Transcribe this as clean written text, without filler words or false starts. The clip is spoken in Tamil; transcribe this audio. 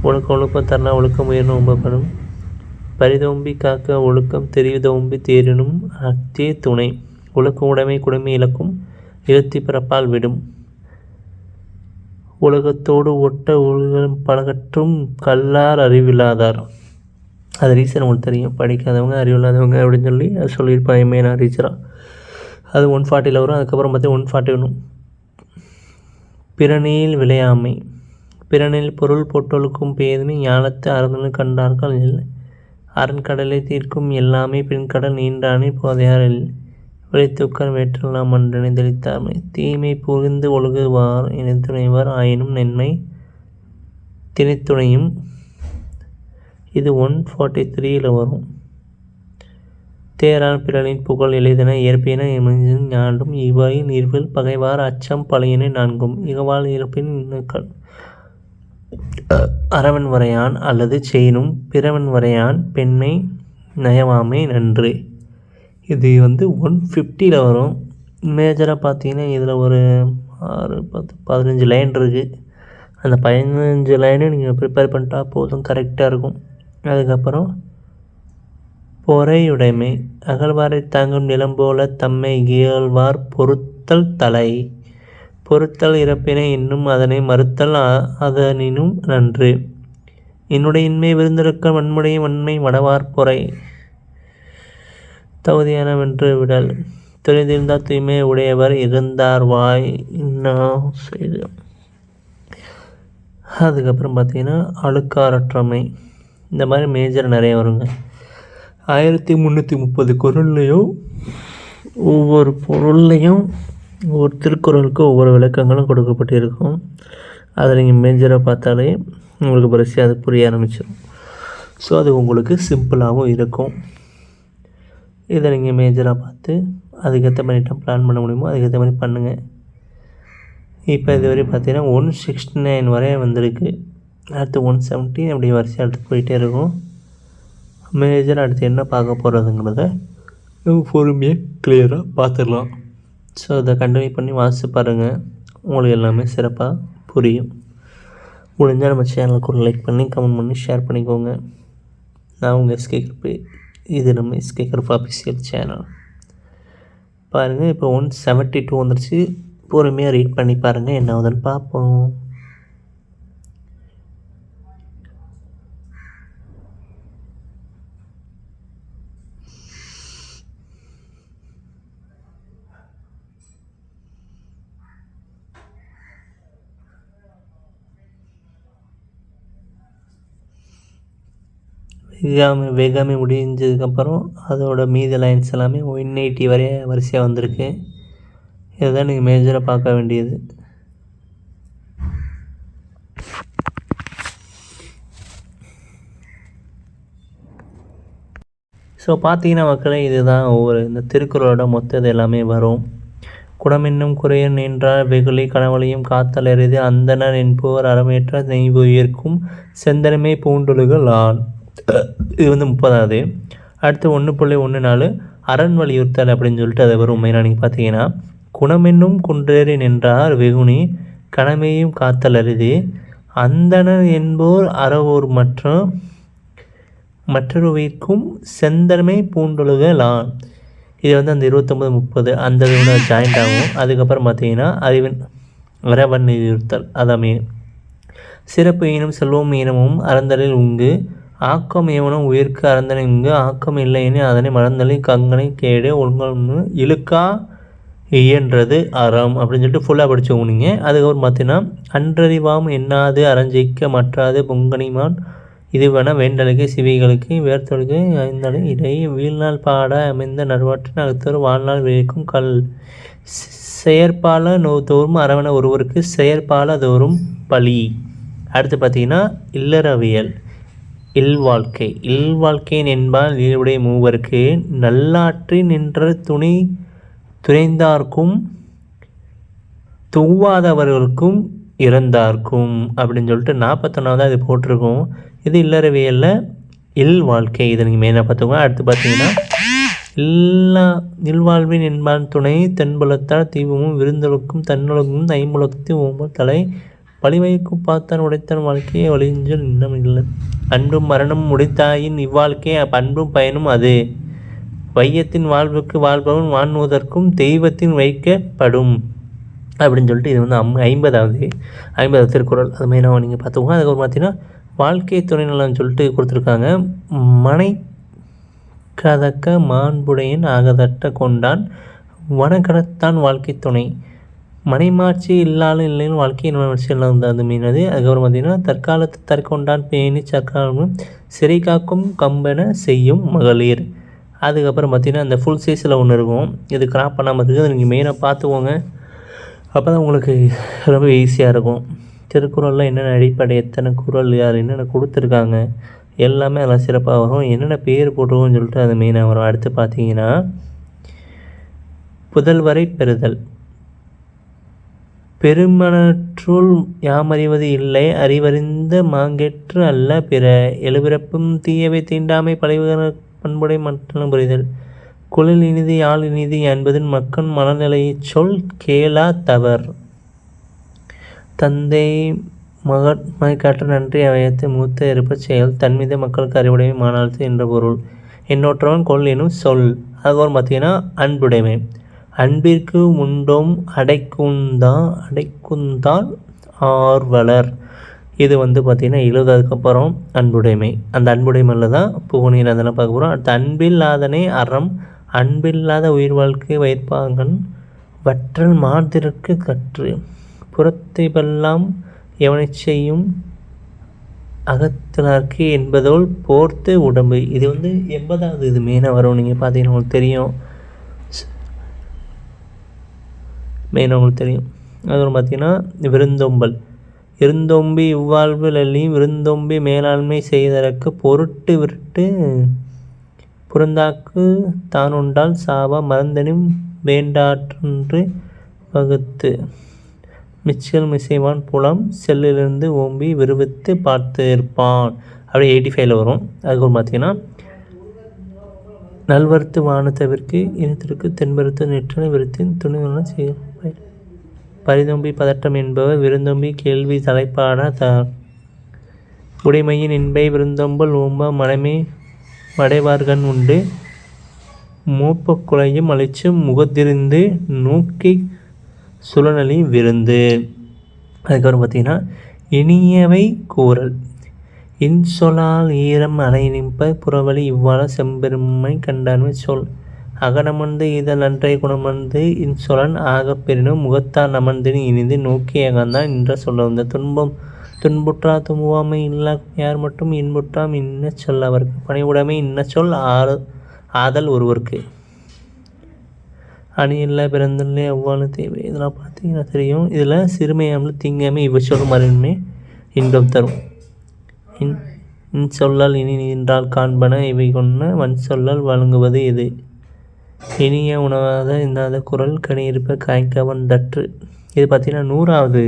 ஒழுக்கம் தரனா ஒழுக்கம் உயர்னும் ஒம்பப்படும். பரிதோம்பி காக்க ஒழுக்கம் தெரிவிதோம்பி தேரினும் அத்தே துணை. ஒழுக்கம் உடைமை குடைமை இழக்கும் இழுத்தி பிறப்பால் விடும். உலகத்தோடு ஒட்ட ஒழுகம் பழகற்றும் கல்லார் அறிவில்லாதார். அது ரீசன் உங்களுக்கு தெரியும், படிக்காதவங்க அறிவில்லாதவங்க அப்படின்னு சொல்லி அது சொல்லியிருப்பாங்க மெயினாக ரீச்சராக. அது 140 வரும். அதுக்கப்புறம் பார்த்தீங்கன்னா 141 பிறனில் விளையாமை. பிறனில் பொருள் பொட்டொழுக்கும் பேதமை ஞானத்தை அறந்தனும் கண்டார்கள் இல்லை. அரண்கடலை தீர்க்கும் எல்லாமே பின்கடல் நீண்டானே போதையார் இல்லை. விளைத்துக்கர் வேற்றெல்லாம் மன்றனை தெளித்தாமை. தீமை புரிந்து ஒழுகுவார் இணைத்துணைவார் ஆயினும் நன்மை திணைத்துணையும். இது 143 வரும். தேரான் பிறனின் புகழ் எளிதென இயற்பின ஞாண்டும் இவை நீர்வில் பகைவார் அச்சம் பழையனை நான்கும். இகவால் இருப்பின் இன்னுக்கள் அறவன் வரையான் அல்லது செய்யினும் பிறவன் வரையான் பெண்மை நயவாமை நன்று. இது 150 வரும். மேஜராக பார்த்தீங்கன்னா இதில் ஒரு 6, 10, 15 லைன் இருக்குது. அந்த 15 லைனும் நீங்கள் ப்ரிப்பேர் பண்ணிட்டா போதும், கரெக்டாக இருக்கும். அதுக்கப்புறம் பொறையுடைமை. அகழ்வாரை தாங்கும் நிலம் போல தம்மை இயல்வார் பொறுத்தல் தலை. பொறுத்தல் இறப்பினை இன்னும் அதனை மறுத்தல் அதனினும் நன்று. என்னுடைய இன்மை விருந்திருக்க வன்முடைய வன்மை வடவார் பொறை. தகுதியான வென்று விடல். தெரிந்திருந்தால் தூய்மை உடையவர் இருந்தார் வாய் இன்னா செய்து. அதுக்கப்புறம் பார்த்தீங்கன்னா அழுக்காரற்றமை. இந்த மாதிரி மேஜர் நிறைய வருங்க. 1330 குறள்லையும் ஒவ்வொரு பொருள்லையும் ஒவ்வொரு திருக்குறளுக்கு ஒவ்வொரு விளக்கங்களும் கொடுக்கப்பட்டிருக்கும். அதை நீங்கள் மேஜராக பார்த்தாலே உங்களுக்கு பரிசு அது புரிய ஆரம்பிச்சிடும். ஸோ அது உங்களுக்கு சிம்பிளாகவும் இருக்கும். இதை நீங்கள் மேஜராக பார்த்து அதுக்கேற்ற மாதிரி பிளான் பண்ண முடியுமோ அதுக்கேற்ற மாதிரி பண்ணுங்கள். இப்போ இதுவரை பார்த்தீங்கன்னா 169 வரை வந்திருக்கு. அடுத்து 170 அப்படி வரிசை அடுத்து போயிட்டே இருக்கும். மேஜர் அடுத்து என்ன பார்க்க போகிறதுங்கிறத பொறுமையாக கிளியராக பார்த்துடலாம். ஸோ அதை கண்டினியூ பண்ணி வாசித்து பாருங்கள், உங்களுக்கு எல்லாமே சிறப்பாக புரியும். முடிஞ்சால் நம்ம சேனலுக்கு ஒரு லைக் பண்ணி கமெண்ட் பண்ணி ஷேர் பண்ணிக்கோங்க. நான் உங்கள் எஸ்கே கருப்பு. இது நம்ம எஸ்கே கருப்பு ஆஃபீஷியல் சேனல். பாருங்கள் இப்போ 172 வந்துருச்சு. பொறுமையாக ரீட் பண்ணி பாருங்கள், என்ன ஆகுதுன்னு பார்ப்போம். வேகாமை முடிஞ்சதுக்கப்புறம் அதோட மீதி லைன்ஸ் எல்லாமே 180 வரை வரிசையாக வந்திருக்கு. இதுதான் நீங்கள் மேஜராக பார்க்க வேண்டியது. ஸோ பார்த்தீங்கன்னா மக்களே, இதுதான் ஒவ்வொரு இந்த திருக்குறளோட மொத்தது எல்லாமே வரும். குடமென்னும் குறையன் நின்றார் வெகுளி கனவழியும் காத்தல் எறிது அந்தனர் என்போர் அறமேற்ற நெய்வு உயிர்க்கும் செந்தனமே பூண்டொழுகள் ஆண். இது 30வது. அடுத்து 1.14 அரண் வலியுறுத்தல் அப்படின்னு சொல்லிட்டு அது வரும். மெயினாக நீங்கள் பார்த்தீங்கன்னா குணமென்னும் குன்றேறி நின்றார் வெகுனி கணமையும் காத்தல் அரிது அந்தனர் என்போர் அறவோர் மற்றொருவிற்கும் செந்தன்மை பூண்டொழுகலான். இது அந்த 29, 30 அந்த இதோட ஜாயிண்ட் ஆகும். அதுக்கப்புறம் பார்த்தீங்கன்னா அறிவின் அறவன் வலியுறுத்தல் அதாமே சிறப்பு ஈனம் செல்வம் ஈனமும் அறந்தலில் உங்கு ஆக்கம் ஏவனும் உயிர்க்கு அறந்தனை இங்கு ஆக்கம் இல்லைன்னு அதனை மறந்தலை கங்கனை கேடு ஒழுங்கல்னு இழுக்கா இயன்றது அறம் அப்படின்னு சொல்லிட்டு ஃபுல்லாக படித்தவங்க நீங்கள். அதுக்கப்புறம் பார்த்தீங்கன்னா அன்றறிவாம் எண்ணாது அறஞ்செய்க்க மற்றாது பொங்கனிமான் இதுவென வேண்டலுக்கு சிவிகளுக்கு வேர்த்தொழுக்கு ஐந்தலை இடை வீழ்நாள் பாட அமைந்த நறுவாற்றின் அகத்தோர் வாழ்நாள் விளைக்கும் கல் செயற்பால தோறும் அறவன ஒருவருக்கு செயற்பால தோறும் பழி. அடுத்து பார்த்தீங்கன்னா இல்லறவியல் இல்வாழ்க்கை என்பால் நீருடைய மூவருக்கு நல்லாற்றி நின்ற துணைந்தார்க்கும் துவாதவர்களுக்கும் இறந்தார்க்கும் அப்படின்னு சொல்லிட்டு 41வது இது போட்டிருக்கோம். இது இல்லறவியலில் இல்வாழ்க்கை. இதை நீங்கள் மெயினாக பார்த்துக்கோங்க. அடுத்து பார்த்தீங்கன்னா இல்வாழ்வின் என்பான் துணை தென்புலத்தால் தீபமும் விருந்தொழுக்கும் தன்னொழுக்கும் ஐம்புலத்து ஓம்பல் தலை பழிவைக்கு பார்த்தான் உடைத்தான் வாழ்க்கையை ஒளிஞ்சல் இன்னும் இல்லை. அன்பும் மரணம் உடைத்தாயின் இவ்வாழ்க்கை பண்பும் பயனும் அது. வையத்தின் வாழ்வுக்கு வாழ்பவன் வான்முதற்கும் தெய்வத்தின் வைக்கப்படும் அப்படின்னு சொல்லிட்டு இது வந்து 50வது திருக்குறள். அது மெயினாக நீங்கள் பார்த்துக்கோங்க. அதுக்கப்புறம் பார்த்தீங்கன்னா வாழ்க்கை துணை நலன்னு சொல்லிட்டு கொடுத்துருக்காங்க. மனை கதக்க மாண்புடையன் ஆகதட்ட கொண்டான் வனக்கடத்தான் வாழ்க்கை துணை. மனைமாட்சி இல்லாலும் இல்லைன்னு வாழ்க்கையின் வளர்ச்சி எல்லாம் வந்து அது மீனது. அதுக்கப்புறம் பார்த்திங்கன்னா தற்காலத்து தற்கொண்டான் பேணி சற்காலமும் சிறை காக்கும் கம்பென செய்யும் மகளிர். அதுக்கப்புறம் பார்த்திங்கன்னா அந்த ஃபுல் சைஸில் ஒன்று இருக்கும். இது கிராப் பண்ணாமல் இருக்குது. அது நீங்கள் மெயினாக பார்த்துக்கோங்க. அப்போ தான் உங்களுக்கு ரொம்ப ஈஸியாக இருக்கும். திருக்குறளில் என்னென்ன அடிப்படை, எத்தனை குறள், யார் என்னென்ன கொடுத்துருக்காங்க எல்லாமே அதெல்லாம் சிறப்பாக வரும். என்னென்ன பேர் போட்டுருவோம்னு சொல்லிட்டு அது மெயினாக வரும். அடுத்து பார்த்தீங்கன்னா புதல்வரை பெறுதல். பெருமனற்றுள் யாமறிவது இல்லை அறிவறிந்த மாங்கெற்று அல்ல பிற. எழுபிறப்பும் தீயவை தீண்டாமை பழிவுகிற பண்புடை மற்றலும் புரிதல். குழல் இனிது யாழ் இனிது என்பதின் மக்கள் மனநிலையைச் சொல் கேளா தவர். தந்தை மகட்காற்று நன்றி அவையத்தை மூத்த இருப்பச் செயல் தன்மீது மக்களுக்கு அறிவுடைமை மாநாழ்த்து என்ற பொருள். என்னொற்றவன் கொள் எனும் சொல். அதுக்கப்புறம் பார்த்தீங்கன்னா அன்புடைமை. அன்பிற்கு உண்டோம் அடைக்குந்தால் ஆர்வலர். இது வந்து பார்த்திங்கன்னா 70 அன்புடைமை. அந்த அன்புடைமையில் தான் புகழீர் அதெல்லாம் பார்க்க போகிறோம். அடுத்து அன்பில்லாதனே அறம். அன்பில்லாத உயிர் வாழ்க்கை வைப்பாங்கன் வற்றல் மாதிற்கு கற்று. புறத்தை வெல்லாம் எவனை செய்யும் அகத்தினார்க்கு என்பதோல் போர்த்து உடம்பு. இது வந்து 80வது இது மெயினாக வரும். நீங்கள் பார்த்தீங்கன்னா உங்களுக்கு தெரியும். அதுவும் பார்த்தீங்கன்னா விருந்தோம்பல். இருந்தோம்பி இவ்வாழ்வு லல்லியும் விருந்தோம்பி மேலாண்மை செய்ததற்கு பொருட்டு விருட்டு புறந்தாக்கு தான் உண்டால் சாவா மறந்தனும் வேண்டாற்றென்று வகுத்து. மிச்சல் மிசைவான் புலம் செல்லிலிருந்து ஓம்பி விருவித்து பார்த்து இருப்பான். அப்படியே 85 வரும். அதுக்கப்புறம் பார்த்தீங்கன்னா நல்வருத்து வானத்தவிற்கு இனத்திற்கு தென்பருத்து நெற்றனை விருத்தின் துணிவெல்லாம் செய்ய பரிதொம்பி பதட்டம் என்பவர் விருந்தொம்பி கேள்வி தலைப்பாட உடைமையின் இன்பை விருந்தொம்பல் ஓம்ப மனமே மடைவார்கண் உண்டு மூப்பக்குலையும் அழிச்சும் முகத்திருந்து நோக்கி சுழனலி விருந்து. அதுக்கப்புறம் பார்த்திங்கன்னா இனியவை கூறல். இன்சொலால் ஈரம் அணைநிற்ப புறவழி இவ்வாழ செம்பெருமை கண்டான்மை சொல். அகனமர்ந்து இதழ் நன்றை குணமர்ந்து இன்சொலன் ஆகப்பெறினும் முகத்தால் அமர்ந்தினி இனிது நோக்கி அகந்தான் என்ற சொல்ல வந்த. துன்புற்றா தும்புவாமை இல்லா யார் மட்டும் இன்புற்றாம் இன்ன சொல் அவருக்கு. பணிவுடைமை இன்ன சொல் ஆதல் ஒருவருக்கு. அணி இல்லை பிறந்தல்லே அவ்வாறு தேவை. இதெல்லாம் பார்த்தீங்கன்னா தெரியும். இதில் சிறுமையாமல் தீங்காமை இவை சொல் மறுமை இன்பம் தரும். இன்சொல்லால் இனி நின்றால் காண்பன இவை கொண்ட வன் சொல்லால் வழங்குவது இது. இனிய உணவாத இன்னாத குரல் கனி இருப்ப காய்க்கவன் தற்று. இது பார்த்திங்கன்னா 100வது